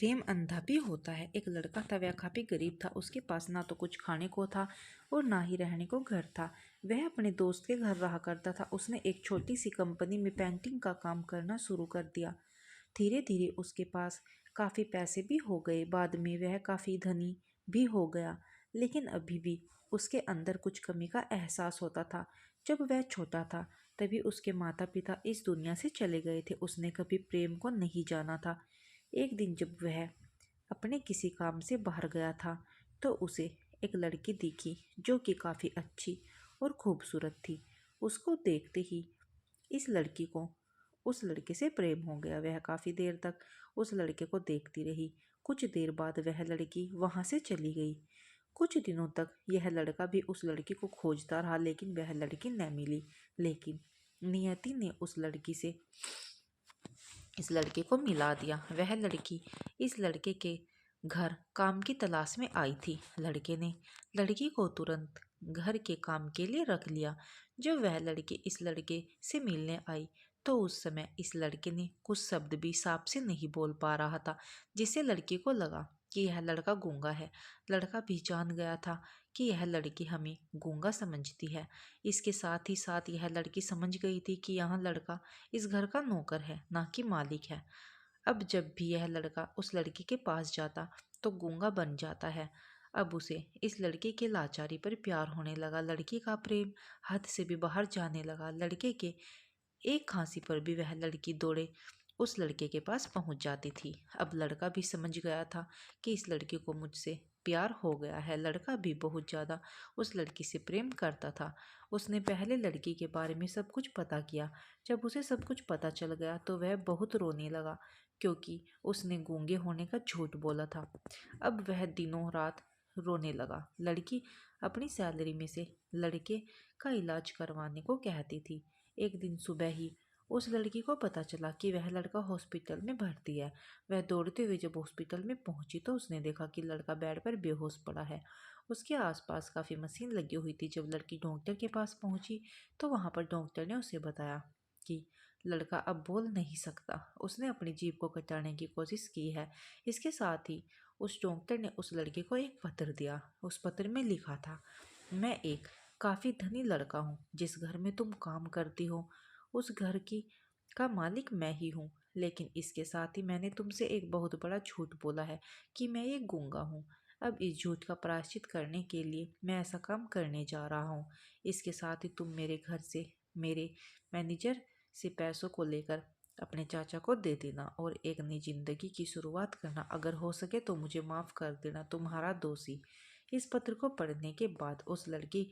प्रेम अंधा भी होता है। एक लड़का था, वह काफ़ी गरीब था। उसके पास ना तो कुछ खाने को था और ना ही रहने को घर था। वह अपने दोस्त के घर रहा करता था। उसने एक छोटी सी कंपनी में पेंटिंग का काम करना शुरू कर दिया। धीरे धीरे उसके पास काफ़ी पैसे भी हो गए। बाद में वह काफ़ी धनी भी हो गया, लेकिन अभी भी उसके अंदर कुछ कमी का एहसास होता था। जब वह छोटा था तभी उसके माता पिता इस दुनिया से चले गए थे। उसने कभी प्रेम को नहीं जाना था। एक दिन जब वह अपने किसी काम से बाहर गया था तो उसे एक लड़की दिखी जो कि काफ़ी अच्छी और खूबसूरत थी। उसको देखते ही इस लड़की को उस लड़के से प्रेम हो गया। वह काफ़ी देर तक उस लड़के को देखती रही। कुछ देर बाद वह लड़की वहाँ से चली गई। कुछ दिनों तक यह लड़का भी उस लड़की को खोजता रहा, लेकिन वह लड़की न मिली। लेकिन नियति ने उस लड़की से इस लड़के को मिला दिया। वह लड़की इस लड़के के घर काम की तलाश में आई थी। लड़के ने लड़की को तुरंत घर के काम के लिए रख लिया। जब वह लड़की इस लड़के से मिलने आई तो उस समय इस लड़के ने कुछ शब्द भी साफ से नहीं बोल पा रहा था, जिससे लड़की को लगा कि यह लड़का गूंगा है। लड़का भी जान गया था कि यह लड़की हमें गूंगा समझती है। इसके साथ ही साथ यह लड़की समझ गई थी कि यह लड़का इस घर का नौकर है, ना कि मालिक है। अब जब भी यह लड़का उस लड़की के पास जाता तो गूंगा बन जाता है। अब उसे इस लड़के के लाचारी पर प्यार होने लगा। लड़की का प्रेम हद से भी बाहर जाने लगा। लड़के के एक खांसी पर भी वह लड़की दौड़े उस लड़के के पास पहुंच जाती थी। अब लड़का भी समझ गया था कि इस लड़की को मुझसे प्यार हो गया है। लड़का भी बहुत ज़्यादा उस लड़की से प्रेम करता था। उसने पहले लड़की के बारे में सब कुछ पता किया। जब उसे सब कुछ पता चल गया तो वह बहुत रोने लगा, क्योंकि उसने गूंगे होने का झूठ बोला था। अब वह दिनों रात रोने लगा। लड़की अपनी सैलरी में से लड़के का इलाज करवाने को कहती थी। एक दिन सुबह ही उस लड़की को पता चला कि वह लड़का हॉस्पिटल में भर्ती है। वह दौड़ते हुए जब हॉस्पिटल में पहुंची तो उसने देखा कि लड़का बेड पर बेहोश पड़ा है। उसके आसपास काफ़ी मशीन लगी हुई थी। जब लड़की डॉक्टर के पास पहुंची तो वहां पर डॉक्टर ने उसे बताया कि लड़का अब बोल नहीं सकता। उसने अपनी जीभ को कटाने की कोशिश की है। इसके साथ ही उस डॉक्टर ने उस लड़के को एक पत्र दिया। उस पत्र में लिखा था, मैं एक काफ़ी धनी लड़का हूँ। जिस घर में तुम काम करती हो उस घर की का मालिक मैं ही हूँ। लेकिन इसके साथ ही मैंने तुमसे एक बहुत बड़ा झूठ बोला है कि मैं एक गूंगा हूँ। अब इस झूठ का प्रायश्चित करने के लिए मैं ऐसा काम करने जा रहा हूँ। इसके साथ ही तुम मेरे घर से मेरे मैनेजर से पैसों को लेकर अपने चाचा को दे देना और एक नई जिंदगी की शुरुआत करना। अगर हो सके तो मुझे माफ़ कर देना, तुम्हारा दोषी। इस पत्र को पढ़ने के बाद उस लड़की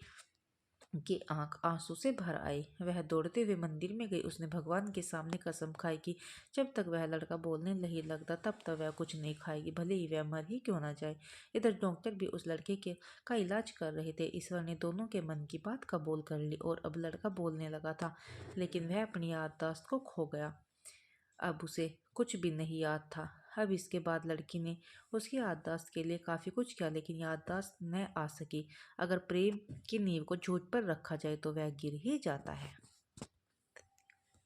की आंख आंसू से भर आई। वह दौड़ते हुए मंदिर में गई। उसने भगवान के सामने कसम खाई कि जब तक वह लड़का बोलने नहीं लगता तब तक वह कुछ नहीं खाएगी, भले ही वह मर ही क्यों ना जाए। इधर डॉक्टर भी उस लड़के के का इलाज कर रहे थे। ईश्वर ने दोनों के मन की बात कबूल कर ली और अब लड़का बोलने लगा था, लेकिन वह अपनी याददाश्त को खो गया। अब उसे कुछ भी नहीं याद था। अब इसके बाद लड़की ने उसकी याददाश्त के लिए काफ़ी कुछ किया, लेकिन याददाश्त न आ सकी। अगर प्रेम की नींव को झूठ पर रखा जाए तो वह गिर ही जाता है।